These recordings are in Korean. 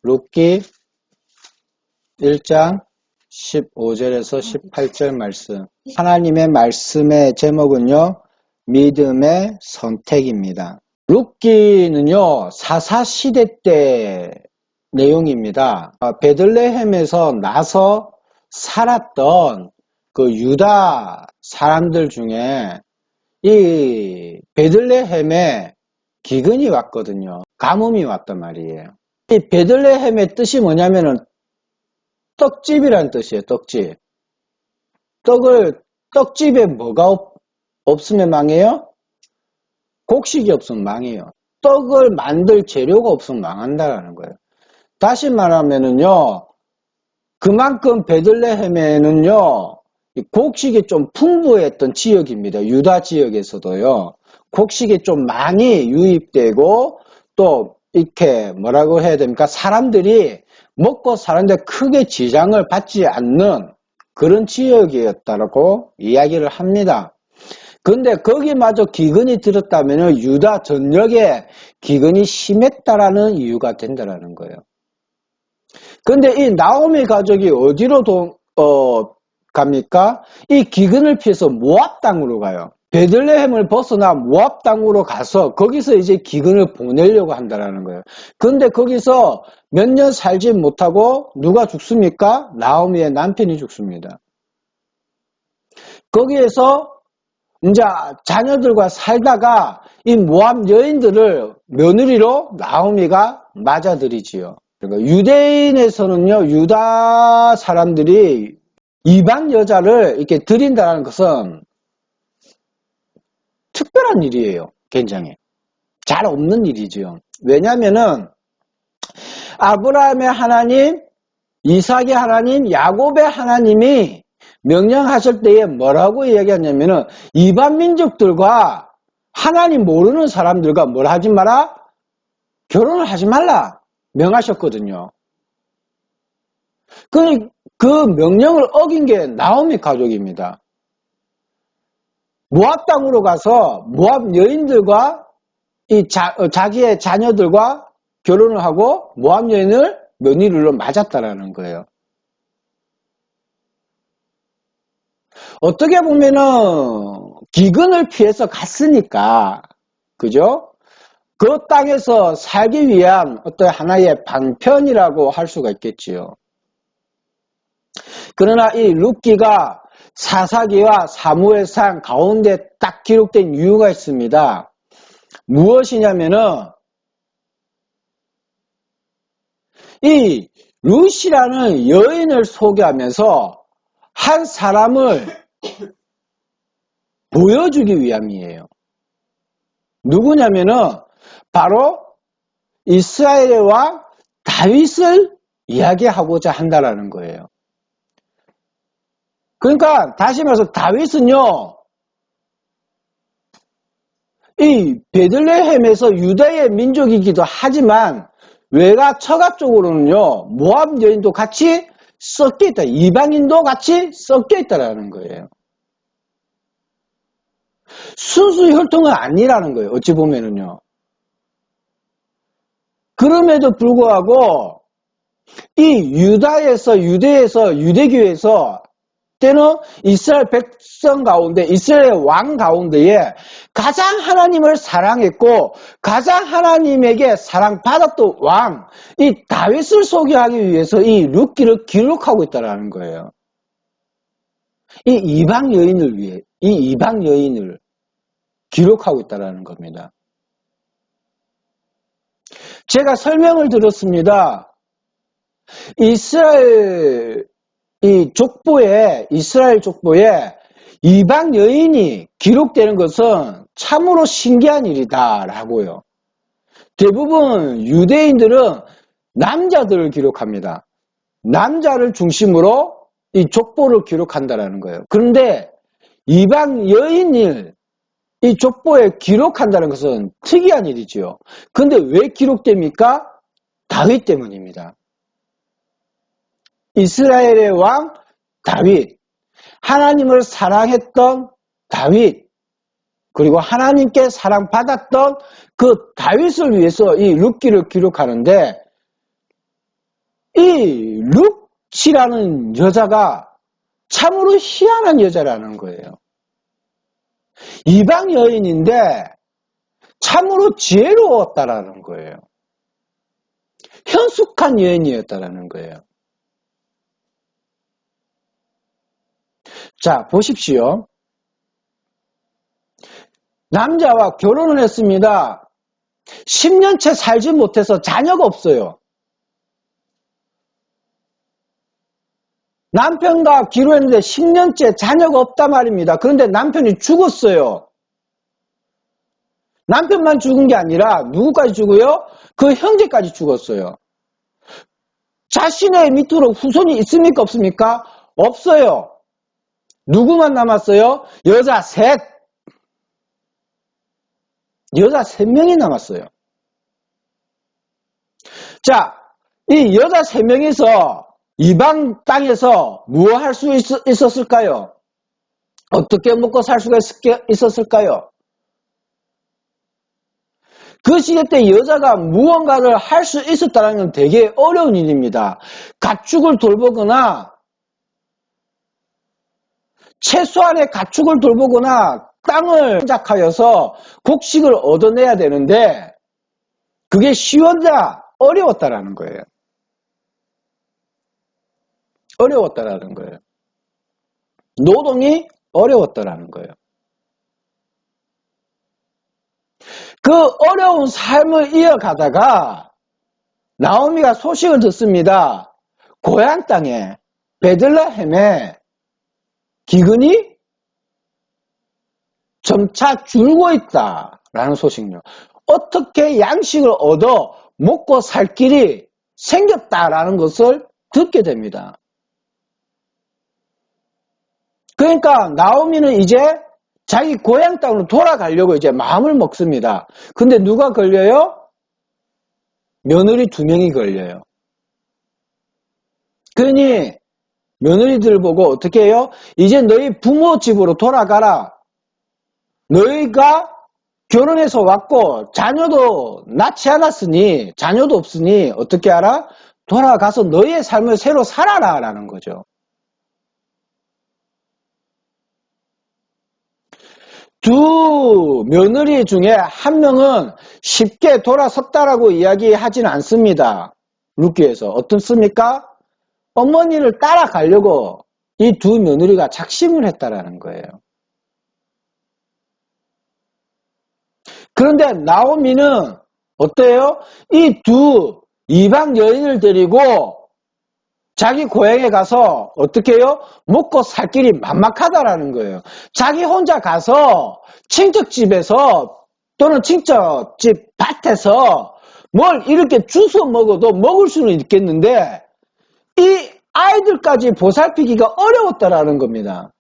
룻기 1장 15절에서 18절 말씀. 하나님의 말씀의 제목은요, 믿음의 선택입니다. 룻기는요, 사사시대 때 내용입니다. 베들레헴에서 나서 살았던 그 유다 사람들 중에 이 베들레헴에 기근이 왔거든요. 가뭄이 왔단 말이에요. 이 베들레헴의 뜻이 뭐냐면은 떡집이라는 뜻이에요. 떡집. 떡집에 뭐가 없으면 망해요? 곡식이 없으면 망해요. 떡을 만들 재료가 없으면 망한다라는 거예요. 다시 말하면은요, 그만큼 베들레헴에는요, 곡식이 좀 풍부했던 지역입니다. 유다 지역에서도요, 곡식이 좀 많이 유입되고, 또, 이렇게 뭐라고 해야 됩니까? 사람들이 먹고 사는데 크게 지장을 받지 않는 그런 지역이었다고 이야기를 합니다. 근데 거기마저 기근이 들었다면 유다 전역에 기근이 심했다라는 이유가 된다라는 거예요. 근데 이 나오미 가족이 어디로 갑니까? 이 기근을 피해서 모압 땅으로 가요. 베들레헴을 벗어나 모압 땅으로 가서 거기서 이제 기근을 보내려고 한다라는 거예요. 근데 거기서 몇 년 살지 못하고 누가 죽습니까? 나오미의 남편이 죽습니다. 거기에서 이제 자녀들과 살다가 이 모압 여인들을 며느리로 나오미가 맞아들이지요. 그러니까 유대인에서는요, 유다 사람들이 이방 여자를 이렇게 들인다는 것은 특별한 일이에요. 굉장히. 잘 없는 일이지요. 왜냐면은 아브라함의 하나님, 이삭의 하나님, 야곱의 하나님이 명령하실 때에 뭐라고 이야기하냐면은 이방 민족들과 하나님 모르는 사람들과 뭘 하지 마라? 결혼을 하지 말라 명하셨거든요. 그 명령을 어긴 게 나오미 가족입니다. 모압 땅으로 가서 모압 여인들과 자기의 자녀들과 결혼을 하고 모압 여인을 며느리로 맞았다라는 거예요. 어떻게 보면은 기근을 피해서 갔으니까, 그죠? 그 땅에서 살기 위한 어떤 하나의 방편이라고 할 수가 있겠지요. 그러나 이 룻기가 사사기와 사무엘상 가운데 딱 기록된 이유가 있습니다. 무엇이냐면은 이 룻이라는 여인을 소개하면서 한 사람을 보여주기 위함이에요. 누구냐면은 바로 이스라엘의 왕 다윗을 이야기하고자 한다라는 거예요. 그러니까 다시 말해서 다윗은요, 이 베들레헴에서 유다의 민족이기도 하지만 외가 처가 쪽으로는요, 모압 여인도 같이 섞여 있다. 이방인도 같이 섞여 있다라는 거예요. 순수 혈통은 아니라는 거예요. 어찌 보면은요. 그럼에도 불구하고 이 유대교에서 때는 이스라엘 백성 가운데, 이스라엘 왕 가운데에 가장 하나님을 사랑했고 가장 하나님에게 사랑받았던 왕, 이 다윗을 소개하기 위해서 이 룻기를 기록하고 있다는 거예요. 이 이방 여인을 위해, 이 이방 여인을 기록하고 있다는 겁니다. 제가 설명을 들었습니다. 이스라엘 족보에 이방 여인이 기록되는 것은 참으로 신기한 일이다라고요. 대부분 유대인들은 남자들을 기록합니다. 남자를 중심으로 이 족보를 기록한다라는 거예요. 그런데 이방 여인을 이 족보에 기록한다는 것은 특이한 일이지요. 근데 왜 기록됩니까? 다윗 때문입니다. 이스라엘의 왕 다윗, 하나님을 사랑했던 다윗, 그리고 하나님께 사랑받았던 그 다윗을 위해서 이 룻기를 기록하는데 이 룩시라는 여자가 참으로 희한한 여자라는 거예요. 이방 여인인데 참으로 지혜로웠다라는 거예요. 현숙한 여인이었다라는 거예요. 자, 보십시오. 남자와 결혼을 했습니다. 10년째 살지 못해서 자녀가 없어요. 남편과 기로했는데 10년째 자녀가 없단 말입니다. 그런데 남편이 죽었어요. 남편만 죽은 게 아니라 누구까지 죽어요? 그 형제까지 죽었어요. 자신의 밑으로 후손이 있습니까? 없습니까? 없어요. 누구만 남았어요? 여자 셋. 여자 3명이 남았어요. 자, 이 여자 3명이서 이방 땅에서 무엇 할 수 있었을까요? 어떻게 먹고 살 수가 있었을까요? 그 시대 때 여자가 무언가를 할 수 있었다는 건 되게 어려운 일입니다. 가축을 돌보거나 최소한의 가축을 돌보거나 땅을 장작하여서 곡식을 얻어내야 되는데 그게 쉬웠냐? 어려웠다라는 거예요. 어려웠다라는 거예요. 노동이 어려웠다라는 거예요. 그 어려운 삶을 이어가다가 나오미가 소식을 듣습니다. 고향 땅에 베들레헴에 기근이 점차 줄고 있다라는 소식요. 어떻게 양식을 얻어 먹고 살 길이 생겼다라는 것을 듣게 됩니다. 그러니까 나오미는 이제 자기 고향 땅으로 돌아가려고 이제 마음을 먹습니다. 근데 누가 걸려요? 며느리 2명이 걸려요. 그러니 며느리들 보고 어떻게 해요? 이제 너희 부모 집으로 돌아가라. 너희가 결혼해서 왔고 자녀도 낳지 않았으니 자녀도 없으니 어떻게 하라? 돌아가서 너희의 삶을 새로 살아라 라는 거죠. 두 며느리 중에 한 명은 쉽게 돌아섰다라고 이야기하지는 않습니다. 룻기에서 어떻습니까? 어머니를 따라가려고 이 두 며느리가 작심을 했다라는 거예요. 그런데 나오미는 어때요? 이 두 이방 여인을 데리고 자기 고향에 가서 어떻게 해요? 먹고 살 길이 막막하다라는 거예요. 자기 혼자 가서 친척집에서 또는 친척집 밭에서 뭘 이렇게 주워 먹어도 먹을 수는 있겠는데 이 아이들까지 보살피기가 어려웠다라는 겁니다.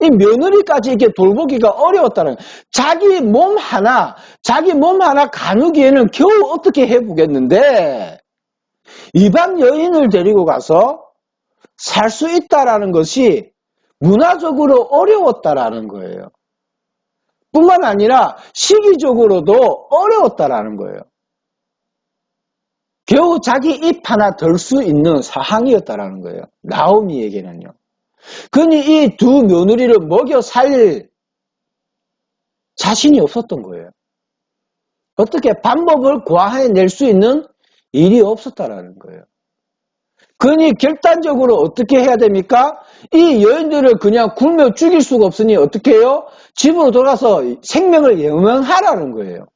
이 며느리까지 이렇게 돌보기가 어려웠다는 거예요. 자기 몸 하나 가누기에는 겨우 어떻게 해보겠는데 이방 여인을 데리고 가서 살 수 있다라는 것이 문화적으로 어려웠다라는 거예요. 뿐만 아니라 시기적으로도 어려웠다라는 거예요. 겨우 자기 입 하나 덜 수 있는 상황이었다라는 거예요. 나오미에게는요. 그러니 이 두 며느리를 먹여 살 자신이 없었던 거예요. 어떻게 방법을 구해낼 수 있는 일이 없었다라는 거예요. 그러니 결단적으로 어떻게 해야 됩니까? 이 여인들을 그냥 굶어 죽일 수가 없으니 어떻게 해요? 집으로 돌아가서 생명을 여명하라는 거예요.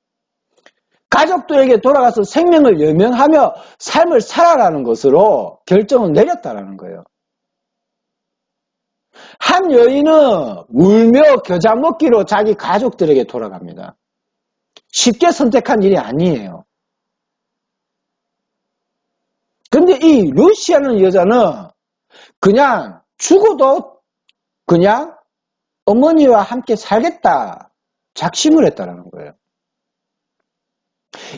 가족들에게 돌아가서 생명을 여명하며 삶을 살아라는 것으로 결정을 내렸다라는 거예요. 한 여인은 울며 겨자 먹기로 자기 가족들에게 돌아갑니다. 쉽게 선택한 일이 아니에요. 근데 이 루시아는 여자는 그냥 죽어도 그냥 어머니와 함께 살겠다 작심을 했다는 거예요.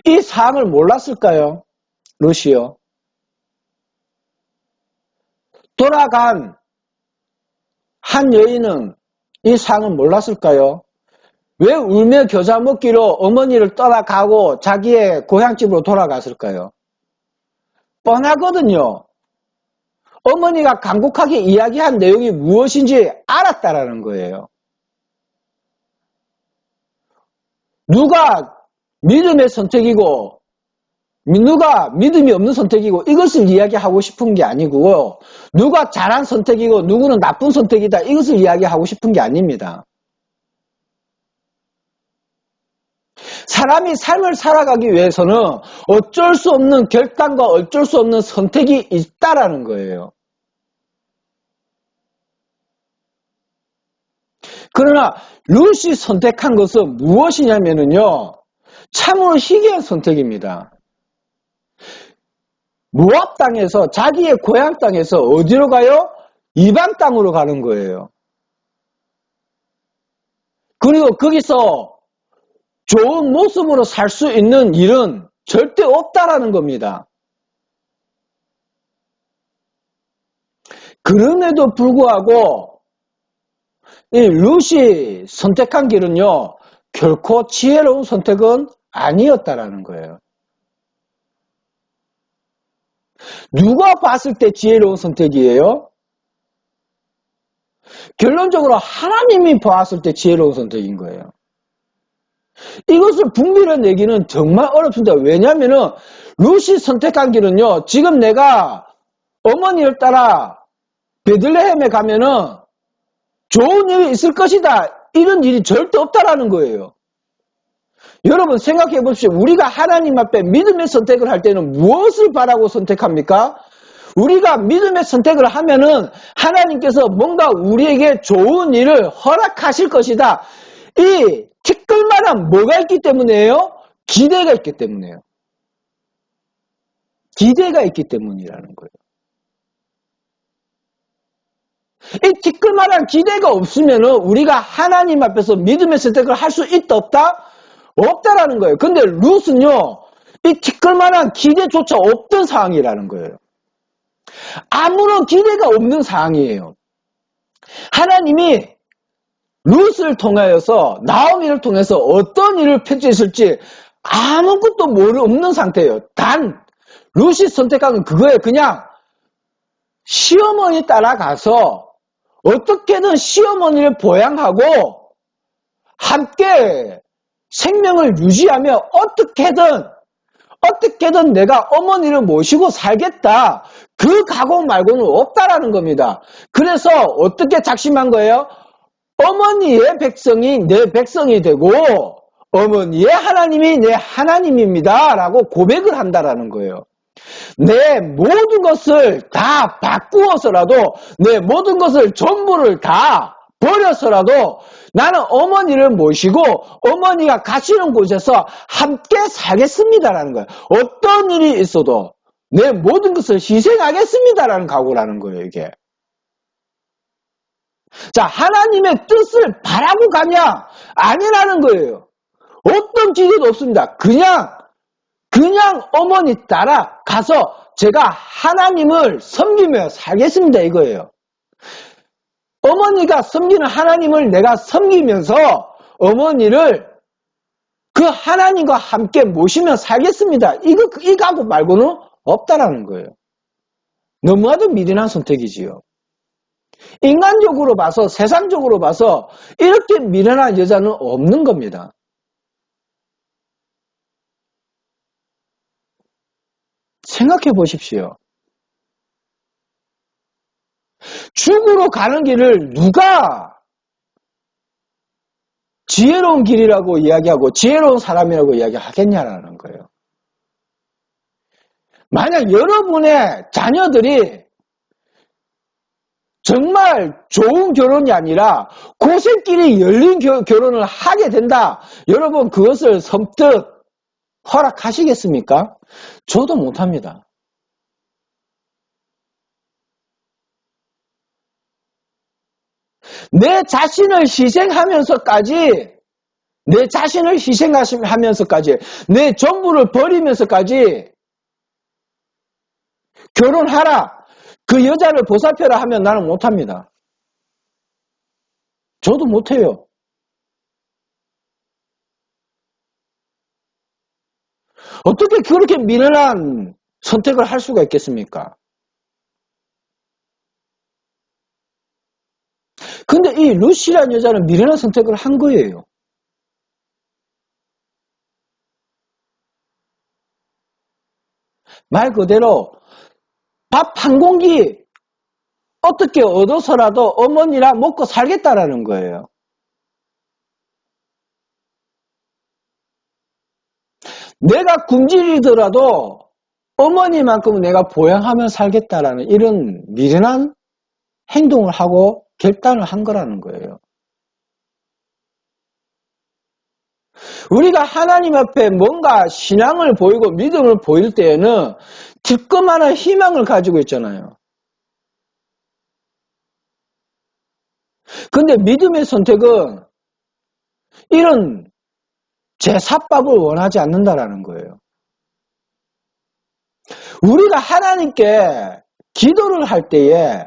이 사항을 몰랐을까요? 루시오. 돌아간 한 여인은 이 사항을 몰랐을까요? 왜 울며 겨자 먹기로 어머니를 떠나가고 자기의 고향집으로 돌아갔을까요? 뻔하거든요. 어머니가 간곡하게 이야기한 내용이 무엇인지 알았다라는 거예요. 누가 믿음의 선택이고 누가 믿음이 없는 선택이고 이것을 이야기하고 싶은 게 아니고 누가 잘한 선택이고 누구는 나쁜 선택이다 이것을 이야기하고 싶은 게 아닙니다. 사람이 삶을 살아가기 위해서는 어쩔 수 없는 결단과 어쩔 수 없는 선택이 있다라는 거예요. 그러나 룻이 선택한 것은 무엇이냐면요. 참으로 희귀한 선택입니다. 모압 땅에서 자기의 고향 땅에서 어디로 가요? 이방 땅으로 가는 거예요. 그리고 거기서 좋은 모습으로 살 수 있는 일은 절대 없다라는 겁니다. 그럼에도 불구하고 이 룻이 선택한 길은요. 결코 지혜로운 선택은 아니었다라는 거예요. 누가 봤을 때 지혜로운 선택이에요? 결론적으로 하나님이 봤을 때 지혜로운 선택인 거예요. 이것을 분별해 내기는 정말 어렵습니다. 왜냐하면 룻이 선택한 길은요. 지금 내가 어머니를 따라 베들레헴에 가면은 좋은 일이 있을 것이다. 이런 일이 절대 없다라는 거예요. 여러분 생각해 보십시오. 우리가 하나님 앞에 믿음의 선택을 할 때는 무엇을 바라고 선택합니까? 우리가 믿음의 선택을 하면은 하나님께서 뭔가 우리에게 좋은 일을 허락하실 것이다. 이 티끌만한 뭐가 있기 때문이에요? 기대가 있기 때문이에요. 기대가 있기 때문이라는 거예요. 이 티끌만한 기대가 없으면은 우리가 하나님 앞에서 믿음의 선택을 할 수 있다 없다? 없다라는 거예요. 근데 룻은요, 이 티끌만한 기대조차 없던 상황이라는 거예요. 아무런 기대가 없는 상황이에요. 하나님이 룻을 통하여서 나오미를 통해서 어떤 일을 펼치실지 아무것도 없는 상태예요. 단 룻이 선택한 건 그거예요. 그냥 시어머니 따라가서 어떻게든 시어머니를 보양하고 함께 생명을 유지하며 어떻게든 내가 어머니를 모시고 살겠다. 그 각오 말고는 없다라는 겁니다. 그래서 어떻게 작심한 거예요? 어머니의 백성이 내 백성이 되고 어머니의 하나님이 내 하나님입니다. 라고 고백을 한다라는 거예요. 내 모든 것을 다 바꾸어서라도 내 모든 것을 전부를 다 버려서라도 나는 어머니를 모시고 어머니가 가시는 곳에서 함께 살겠습니다라는 거예요. 어떤 일이 있어도 내 모든 것을 희생하겠습니다라는 각오라는 거예요. 이게. 자, 하나님의 뜻을 바라고 가냐? 아니라는 거예요. 어떤 기대도 없습니다. 그냥 어머니 따라 가서 제가 하나님을 섬기며 살겠습니다. 이거예요. 어머니가 섬기는 하나님을 내가 섬기면서 어머니를 그 하나님과 함께 모시며 살겠습니다. 이 각오 말고는 없다라는 거예요. 너무나도 미련한 선택이지요. 인간적으로 봐서 세상적으로 봐서 이렇게 미련한 여자는 없는 겁니다. 생각해 보십시오. 죽으로 가는 길을 누가 지혜로운 길이라고 이야기하고 지혜로운 사람이라고 이야기하겠냐라는 거예요. 만약 여러분의 자녀들이 정말 좋은 결혼이 아니라 고생길이 열린 결혼을 하게 된다. 여러분 그것을 선뜻 허락하시겠습니까? 저도 못합니다. 내 자신을 희생하면서까지 내 전부를 버리면서까지 결혼하라. 그 여자를 보살펴라 하면 나는 못합니다. 저도 못해요. 어떻게 그렇게 미련한 선택을 할 수가 있겠습니까? 근데 이 루시라는 여자는 미련한 선택을 한 거예요. 말 그대로 밥 한 공기 어떻게 얻어서라도 어머니랑 먹고 살겠다라는 거예요. 내가 굶주리더라도 어머니만큼은 내가 보양하며 살겠다라는 이런 미련한 행동을 하고 결단을 한 거라는 거예요. 우리가 하나님 앞에 뭔가 신앙을 보이고 믿음을 보일 때에는 득끔하는 희망을 가지고 있잖아요. 근데 믿음의 선택은 이런 제사밥을 원하지 않는다라는 거예요. 우리가 하나님께 기도를 할 때에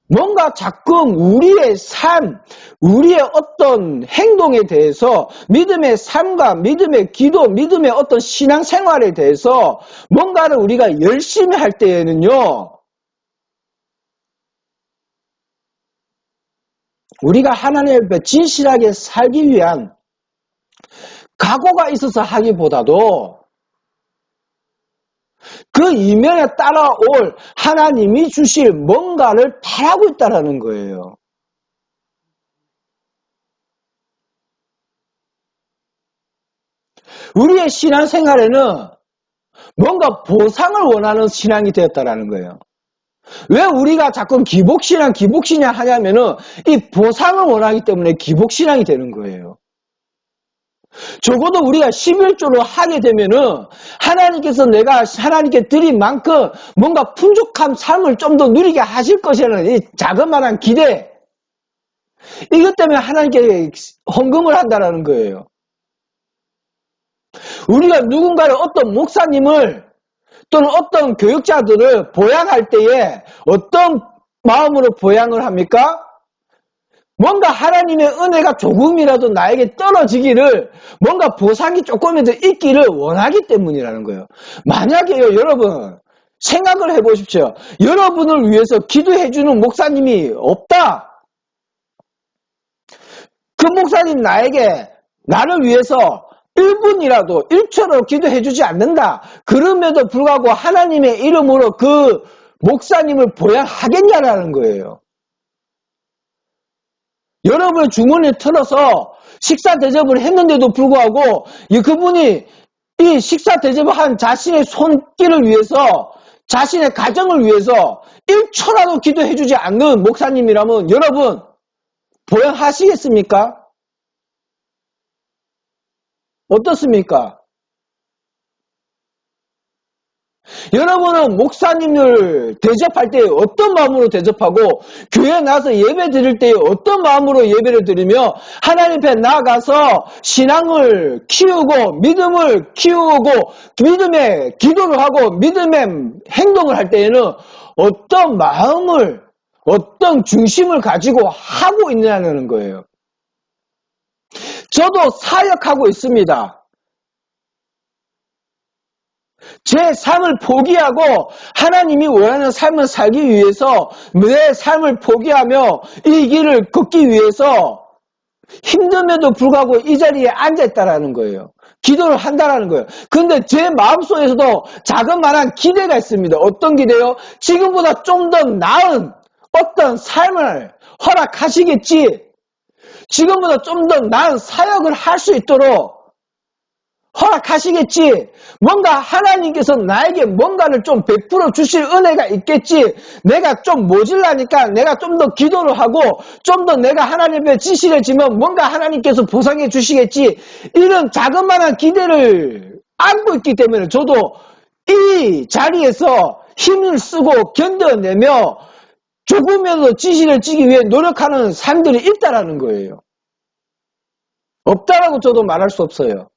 뭔가 자꾸 우리의 삶, 우리의 어떤 행동에 대해서 믿음의 삶과 믿음의 기도, 믿음의 어떤 신앙생활에 대해서 뭔가를 우리가 열심히 할 때에는요, 우리가 하나님 앞에 진실하게 살기 위한 각오가 있어서 하기보다도 그 이면에 따라올 하나님이 주실 뭔가를 바라고 있다는 거예요. 우리의 신앙생활에는 뭔가 보상을 원하는 신앙이 되었다는 거예요. 왜 우리가 자꾸 기복신앙 하냐면은 이 보상을 원하기 때문에 기복신앙이 되는 거예요. 적어도 우리가 11조로 하게 되면은 하나님께서 내가 하나님께 드린 만큼 뭔가 풍족한 삶을 좀 더 누리게 하실 것이라는 이 자그마한 기대, 이것 때문에 하나님께 헌금을 한다는 거예요. 우리가 누군가를 어떤 목사님을 또는 어떤 교육자들을 보양할 때에 어떤 마음으로 보양을 합니까? 뭔가 하나님의 은혜가 조금이라도 나에게 떨어지기를, 뭔가 보상이 조금이라도 있기를 원하기 때문이라는 거예요. 만약에요, 여러분 생각을 해보십시오. 여러분을 위해서 기도해주는 목사님이 없다. 그 목사님 나를 위해서 1분이라도 1초로 기도해주지 않는다. 그럼에도 불구하고 하나님의 이름으로 그 목사님을 보양하겠냐라는 거예요. 여러분의 주머니에 틀어서 식사 대접을 했는데도 불구하고 그분이 이 식사 대접을 한 자신의 손길을 위해서, 자신의 가정을 위해서 1초라도 기도해주지 않는 목사님이라면 여러분 보양하시겠습니까? 어떻습니까? 여러분은 목사님을 대접할 때 어떤 마음으로 대접하고 교회에 나와서 예배 드릴 때 어떤 마음으로 예배를 드리며 하나님 앞에 나아가서 신앙을 키우고 믿음을 키우고 믿음의 기도를 하고 믿음의 행동을 할 때에는 어떤 마음을, 어떤 중심을 가지고 하고 있느냐는 거예요. 저도 사역하고 있습니다. 제 삶을 포기하고 하나님이 원하는 삶을 살기 위해서 내 삶을 포기하며 이 길을 걷기 위해서 힘듦에도 불구하고 이 자리에 앉아있다라는 거예요. 기도를 한다라는 거예요. 근데 제 마음속에서도 자그마한 기대가 있습니다. 어떤 기대요? 지금보다 좀 더 나은 어떤 삶을 허락하시겠지. 지금보다 좀 더 나은 사역을 할 수 있도록 허락하시겠지. 뭔가 하나님께서 나에게 뭔가를 좀 베풀어 주실 은혜가 있겠지. 내가 좀 모질라니까 내가 좀 더 기도를 하고 좀 더 내가 하나님의 진실해지면 뭔가 하나님께서 보상해 주시겠지. 이런 자그마한 기대를 안고 있기 때문에 저도 이 자리에서 힘을 쓰고 견뎌내며 조금이라도 진실해지기 위해 노력하는 삶들이 있다라는 거예요. 없다라고 저도 말할 수 없어요.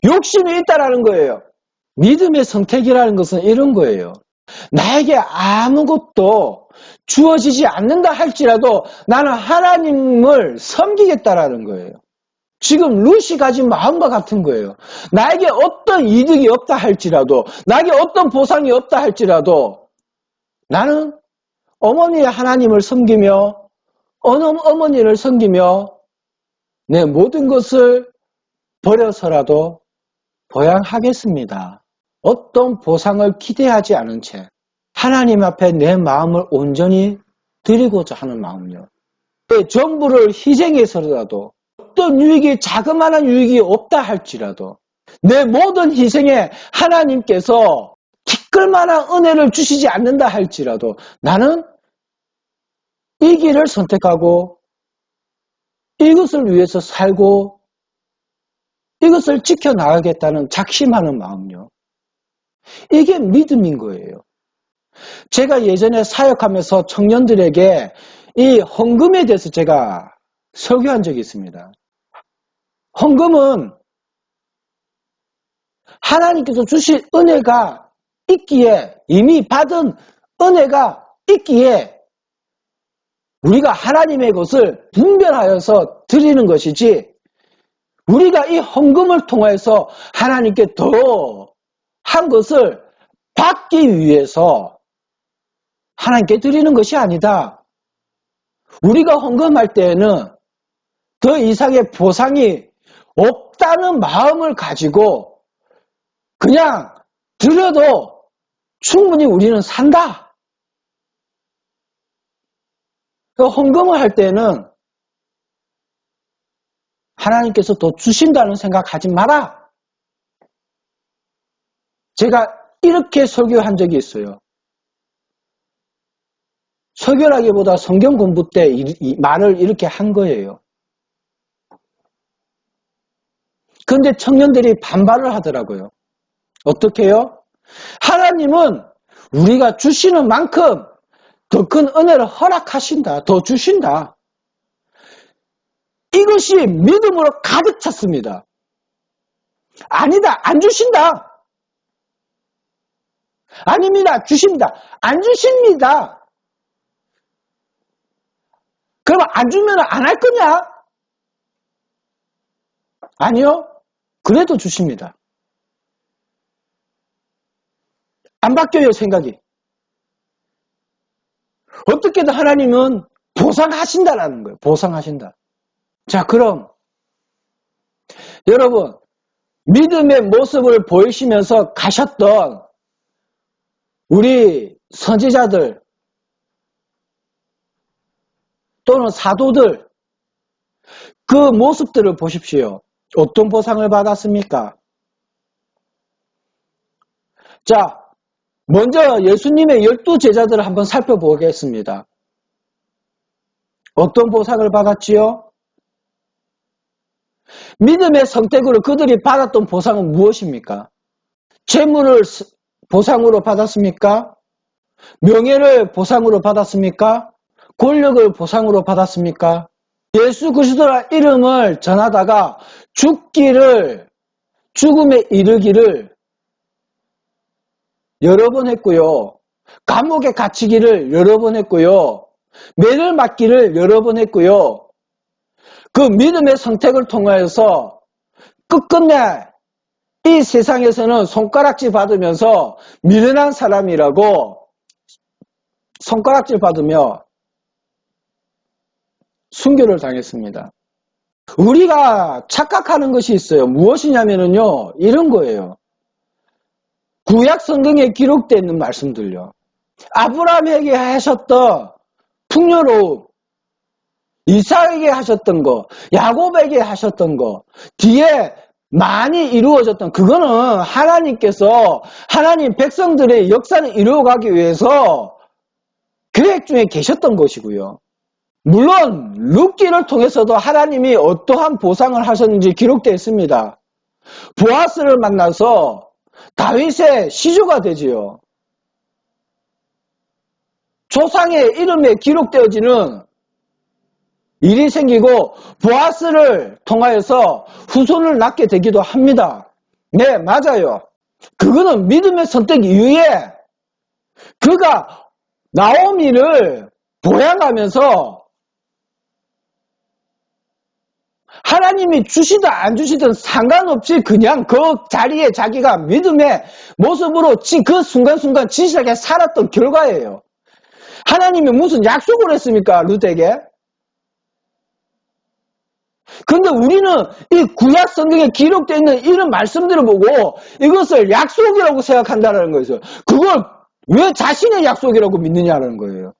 욕심이 있다라는 거예요. 믿음의 선택이라는 것은 이런 거예요. 나에게 아무것도 주어지지 않는다 할지라도 나는 하나님을 섬기겠다라는 거예요. 지금 룻이 가진 마음과 같은 거예요. 나에게 어떤 이득이 없다 할지라도, 나에게 어떤 보상이 없다 할지라도 나는 어머니의 하나님을 섬기며 어머니를 섬기며 내 모든 것을 버려서라도 보양하겠습니다. 어떤 보상을 기대하지 않은 채 하나님 앞에 내 마음을 온전히 드리고자 하는 마음요. 전부를 희생해서라도 어떤 유익이 자그마한 유익이 없다 할지라도 내 모든 희생에 하나님께서 티끌만한 은혜를 주시지 않는다 할지라도 나는 이 길을 선택하고 이것을 위해서 살고 이것을 지켜나가겠다는 작심하는 마음요. 이게 믿음인 거예요. 제가 예전에 사역하면서 청년들에게 이 헌금에 대해서 제가 설교한 적이 있습니다. 헌금은 하나님께서 주신 은혜가 있기에, 이미 받은 은혜가 있기에 우리가 하나님의 것을 분별하여서 드리는 것이지, 우리가 이 헌금을 통해서 하나님께 더 한 것을 받기 위해서 하나님께 드리는 것이 아니다. 우리가 헌금할 때에는 더 이상의 보상이 없다는 마음을 가지고 그냥 드려도 충분히 우리는 산다. 헌금을 할 때는 하나님께서 더 주신다는 생각하지 마라. 제가 이렇게 설교한 적이 있어요. 설교라기보다 성경 공부 때 이 말을 이렇게 한 거예요. 그런데 청년들이 반발을 하더라고요. 어떻게 해요? 하나님은 우리가 주시는 만큼 더 큰 은혜를 허락하신다. 더 주신다. 이것이 믿음으로 가득 찼습니다. 아니다. 안 주신다. 아닙니다. 주십니다. 안 주십니다. 그럼 안 주면 안 할 거냐? 아니요. 그래도 주십니다. 안 바뀌어요, 생각이. 어떻게든 하나님은 보상하신다라는 거예요. 보상하신다. 자, 그럼 여러분, 믿음의 모습을 보이시면서 가셨던 우리 선지자들 또는 사도들, 그 모습들을 보십시오. 어떤 보상을 받았습니까? 자, 먼저 예수님의 12제자들을 한번 살펴보겠습니다. 어떤 보상을 받았지요? 믿음의 선택으로 그들이 받았던 보상은 무엇입니까? 재물을 보상으로 받았습니까? 명예를 보상으로 받았습니까? 권력을 보상으로 받았습니까? 예수 그리스도의 이름을 전하다가 죽음에 이르기를 여러 번 했고요. 감옥에 갇히기를 여러 번 했고요. 매를 맞기를 여러 번 했고요. 그 믿음의 선택을 통하여서 끝끝내 이 세상에서는 손가락질 받으면서 미련한 사람이라고 손가락질 받으며 순교를 당했습니다. 우리가 착각하는 것이 있어요. 무엇이냐면요, 이런 거예요. 구약 성경에 기록되어 있는 말씀들요. 아브라함에게 하셨던 풍요로움, 이삭에게 하셨던 거, 야곱에게 하셨던 거, 뒤에 많이 이루어졌던 그거는 하나님께서 하나님 백성들의 역사를 이루어가기 위해서 계획 중에 계셨던 것이고요. 물론 룻기를 통해서도 하나님이 어떠한 보상을 하셨는지 기록되어 있습니다. 보아스를 만나서 다윗의 시조가 되지요. 조상의 이름에 기록되어지는 일이 생기고 보아스를 통하여서 후손을 낳게 되기도 합니다. 네, 맞아요. 그거는 믿음의 선택 이후에 그가 나오미를 보양하면서 하나님이 주시든 안 주시든 상관없이 그냥 그 자리에 자기가 믿음의 모습으로 그 순간순간 진실하게 살았던 결과예요. 하나님이 무슨 약속을 했습니까? 룻에게? 근데 우리는 이 구약 성경에 기록되어 있는 이런 말씀들을 보고 이것을 약속이라고 생각한다는 거예요. 그걸 왜 자신의 약속이라고 믿느냐는 거예요.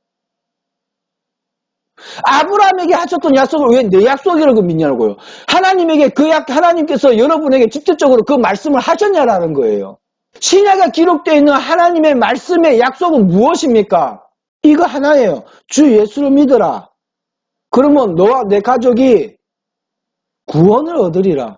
아브라함에게 하셨던 약속을 왜 내 약속이라고 믿냐고요. 하나님에게 하나님께서 여러분에게 직접적으로 그 말씀을 하셨냐라는 거예요. 신약에 기록되어 있는 하나님의 말씀의 약속은 무엇입니까? 이거 하나예요. 주 예수를 믿어라. 그러면 너와 내 가족이 구원을 얻으리라.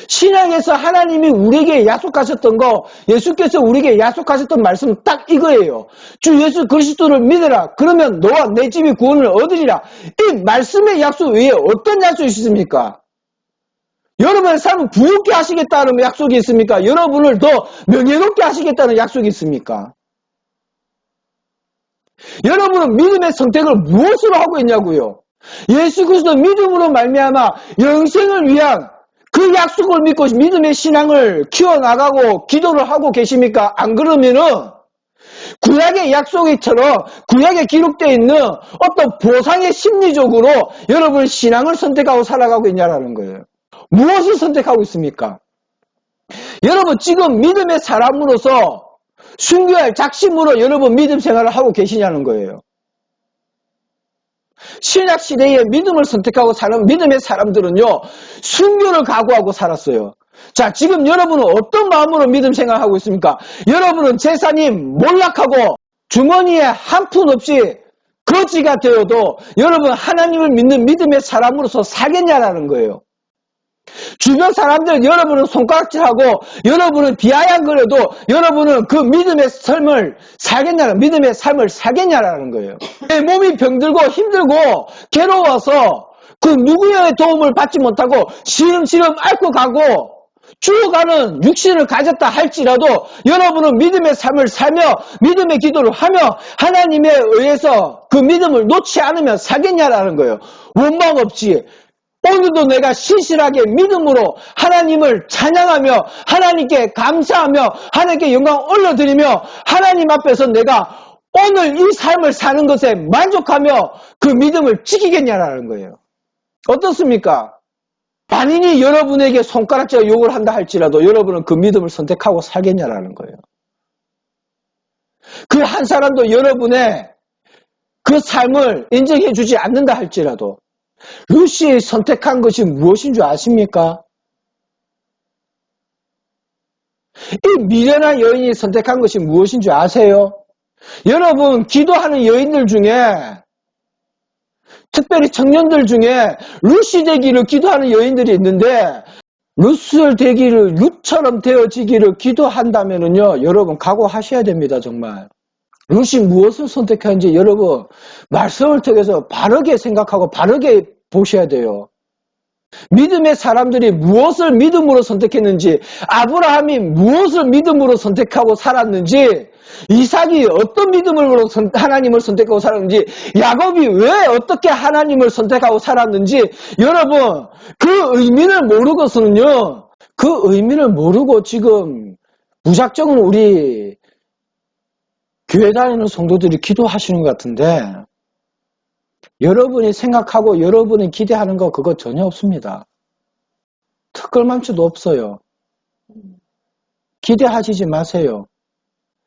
신약에서 하나님이 우리에게 약속하셨던 거, 예수께서 우리에게 약속하셨던 말씀은 딱 이거예요. 주 예수 그리스도를 믿어라. 그러면 너와 내 집이 구원을 얻으리라. 이 말씀의 약속 외에 어떤 약속이 있습니까? 여러분의 삶을 부유케 하시겠다는 약속이 있습니까? 여러분을 더 명예롭게 하시겠다는 약속이 있습니까? 여러분은 믿음의 선택을 무엇으로 하고 있냐고요? 예수 그리스도 믿음으로 말미암아 영생을 위한 그 약속을 믿고 믿음의 신앙을 키워나가고 기도를 하고 계십니까? 안 그러면은 구약의 약속처럼 구약에 기록되어 있는 어떤 보상의 심리적으로 여러분 신앙을 선택하고 살아가고 있냐라는 거예요. 무엇을 선택하고 있습니까? 여러분 지금 믿음의 사람으로서 순교할 작심으로 여러분 믿음 생활을 하고 계시냐는 거예요. 신약 시대에 믿음을 선택하고 사는 믿음의 사람들은요, 순교를 각오하고 살았어요. 자, 지금 여러분은 어떤 마음으로 믿음 생활하고 있습니까? 여러분은 재산이 몰락하고 주머니에 한 푼 없이 거지가 되어도 여러분 하나님을 믿는 믿음의 사람으로서 살겠냐라는 거예요. 주변 사람들 여러분은 손가락질하고 여러분은 비아냥거려도 여러분은 그 믿음의 삶을 살겠냐는 믿음의 삶을 살겠냐라는 거예요. 내 몸이 병들고 힘들고 괴로워서 그 누구의 도움을 받지 못하고 시름시름 앓고 가고 죽어가는 육신을 가졌다 할지라도 여러분은 믿음의 삶을 살며 믿음의 기도를 하며 하나님에 의해서 그 믿음을 놓지 않으면 살겠냐라는 거예요. 원망 없이 오늘도 내가 신실하게 믿음으로 하나님을 찬양하며 하나님께 감사하며 하나님께 영광 올려드리며 하나님 앞에서 내가 오늘 이 삶을 사는 것에 만족하며 그 믿음을 지키겠냐라는 거예요. 어떻습니까? 만인이 여러분에게 손가락질로 욕을 한다 할지라도 여러분은 그 믿음을 선택하고 살겠냐라는 거예요. 그 한 사람도 여러분의 그 삶을 인정해 주지 않는다 할지라도 룻이 선택한 것이 무엇인 줄 아십니까? 이 미련한 여인이 선택한 것이 무엇인 줄 아세요? 여러분 기도하는 여인들 중에 특별히 청년들 중에 룻이 되기를 기도하는 여인들이 있는데 룻처럼 되어지기를 기도한다면요 여러분 각오하셔야 됩니다. 정말 룻이 무엇을 선택하는지 여러분 말씀을 통해서 바르게 생각하고 바르게 보셔야 돼요. 믿음의 사람들이 무엇을 믿음으로 선택했는지, 아브라함이 무엇을 믿음으로 선택하고 살았는지, 이삭이 어떤 믿음으로 하나님을 선택하고 살았는지, 야곱이 왜 어떻게 하나님을 선택하고 살았는지 여러분 그 의미를 모르고서는요 그 의미를 모르고 지금 무작정은 우리 교회 다니는 성도들이 기도하시는 것 같은데 여러분이 생각하고 여러분이 기대하는 거 그거 전혀 없습니다. 특걸맘치도 없어요. 기대하시지 마세요.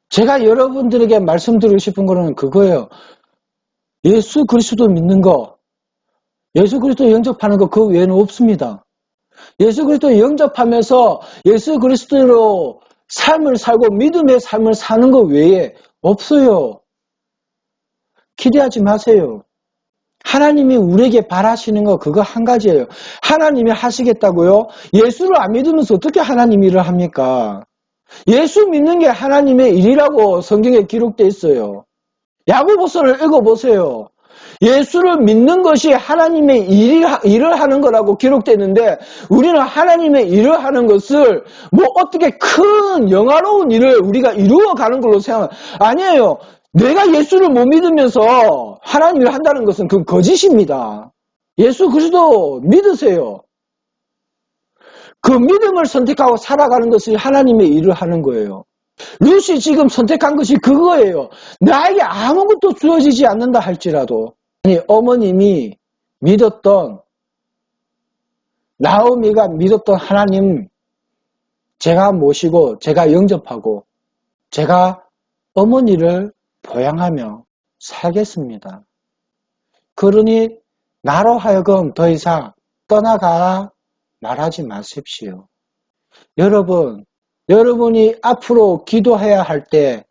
제가 여러분들에게 말씀드리고 싶은 거는 그거예요. 예수 그리스도 믿는 거, 예수 그리스도 영접하는 거 그 외에는 없습니다. 예수 그리스도 영접하면서 예수 그리스도로 삶을 살고 믿음의 삶을 사는 거 외에 없어요. 기대하지 마세요. 하나님이 우리에게 바라시는 거 그거 한 가지예요. 하나님이 하시겠다고요? 예수를 안 믿으면서 어떻게 하나님 일을 합니까? 예수 믿는 게 하나님의 일이라고 성경에 기록되어 있어요. 야고보서를 읽어보세요. 예수를 믿는 것이 하나님의 일을 하는 거라고 기록되어 있는데 우리는 하나님의 일을 하는 것을 뭐 어떻게 큰 영화로운 일을 우리가 이루어가는 걸로 아니에요. 내가 예수를 못 믿으면서 하나님을 한다는 것은 그건 거짓입니다. 예수 그리스도 믿으세요. 그 믿음을 선택하고 살아가는 것이 하나님의 일을 하는 거예요. 룻이 지금 선택한 것이 그거예요. 나에게 아무것도 주어지지 않는다 할지라도, 아니, 어머님이 믿었던, 나오미가 믿었던 하나님, 제가 모시고, 제가 영접하고, 제가 어머니를 보양하며 살겠습니다. 그러니 나로 하여금 더 이상 떠나가라 말하지 마십시오. 여러분이 앞으로 기도해야 할 때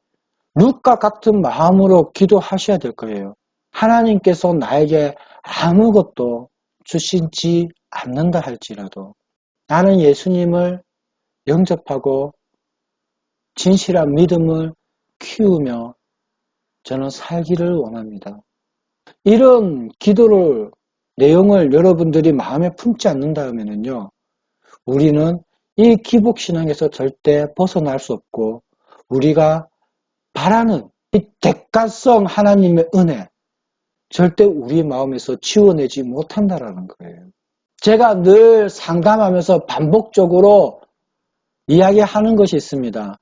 룻과 같은 마음으로 기도하셔야 될 거예요. 하나님께서 나에게 아무것도 주시지 않는다 할지라도 나는 예수님을 영접하고 진실한 믿음을 키우며 저는 살기를 원합니다. 이런 내용을 여러분들이 마음에 품지 않는다면요, 우리는 이 기복신앙에서 절대 벗어날 수 없고 우리가 바라는 이 대가성 하나님의 은혜 절대 우리 마음에서 지워내지 못한다라는 거예요. 제가 늘 상담하면서 반복적으로 이야기하는 것이 있습니다.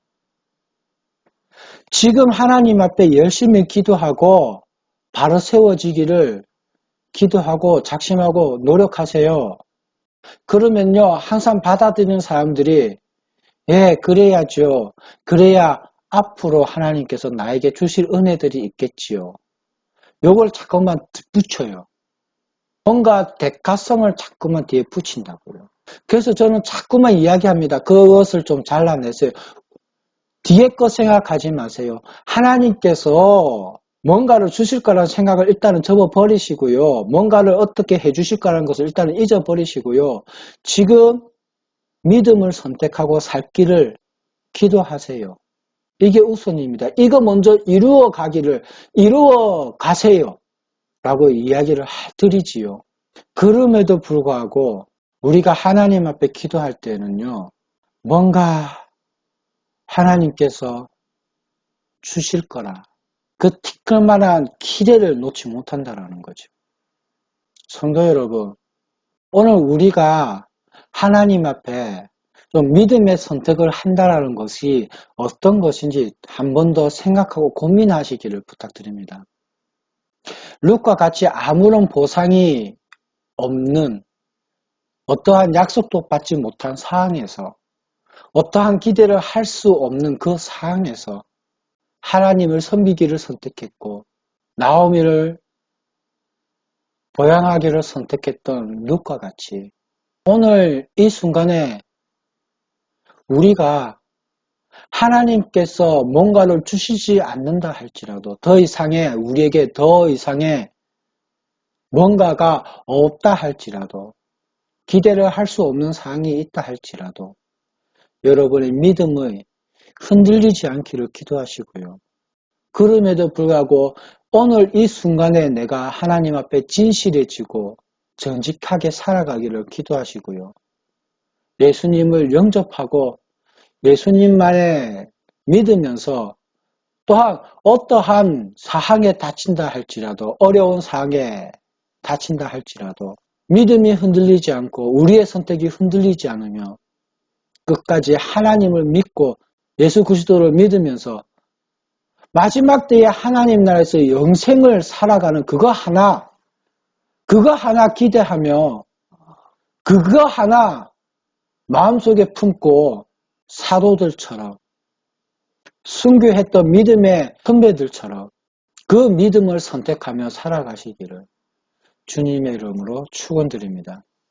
지금 하나님 앞에 열심히 기도하고 바로 세워지기를 기도하고 작심하고 노력하세요. 그러면요, 항상 받아들이는 사람들이 예, 그래야죠. 그래야 앞으로 하나님께서 나에게 주실 은혜들이 있겠지요. 요걸 자꾸만 붙여요. 뭔가 대가성을 자꾸만 뒤에 붙인다고요. 그래서 저는 자꾸만 이야기합니다. 그것을 좀 잘라내세요. 뒤에 거 생각하지 마세요. 하나님께서 뭔가를 주실 거라는 생각을 일단은 접어버리시고요. 뭔가를 어떻게 해주실 거라는 것을 일단은 잊어버리시고요. 지금 믿음을 선택하고 살 길을 기도하세요. 이게 우선입니다. 이거 먼저 이루어 가세요. 라고 이야기를 드리지요. 그럼에도 불구하고 우리가 하나님 앞에 기도할 때는요, 뭔가 하나님께서 주실 거라. 그 티끌만한 기대를 놓지 못한다라는 거죠. 성도 여러분, 오늘 우리가 하나님 앞에 좀 믿음의 선택을 한다라는 것이 어떤 것인지 한 번 더 생각하고 고민하시기를 부탁드립니다. 룻과 같이 아무런 보상이 없는 어떠한 약속도 받지 못한 상황에서 어떠한 기대를 할 수 없는 그 상황에서 하나님을 섬기기를 선택했고 나오미를 보양하기를 선택했던 룻과 같이 오늘 이 순간에 우리가 하나님께서 뭔가를 주시지 않는다 할지라도 우리에게 더 이상의 뭔가가 없다 할지라도 기대를 할 수 없는 상황이 있다 할지라도 여러분의 믿음이 흔들리지 않기를 기도하시고요. 그럼에도 불구하고 오늘 이 순간에 내가 하나님 앞에 진실해지고 정직하게 살아가기를 기도하시고요. 예수님을 영접하고 예수님만에 믿으면서 또한 어떠한 사항에 다친다 할지라도 어려운 사항에 다친다 할지라도 믿음이 흔들리지 않고 우리의 선택이 흔들리지 않으며 끝까지 하나님을 믿고 예수 그리스도를 믿으면서 마지막 때에 하나님 나라에서 영생을 살아가는 그거 하나 기대하며 그거 하나 마음속에 품고 사도들처럼 순교했던 믿음의 선배들처럼 그 믿음을 선택하며 살아가시기를 주님의 이름으로 축원드립니다.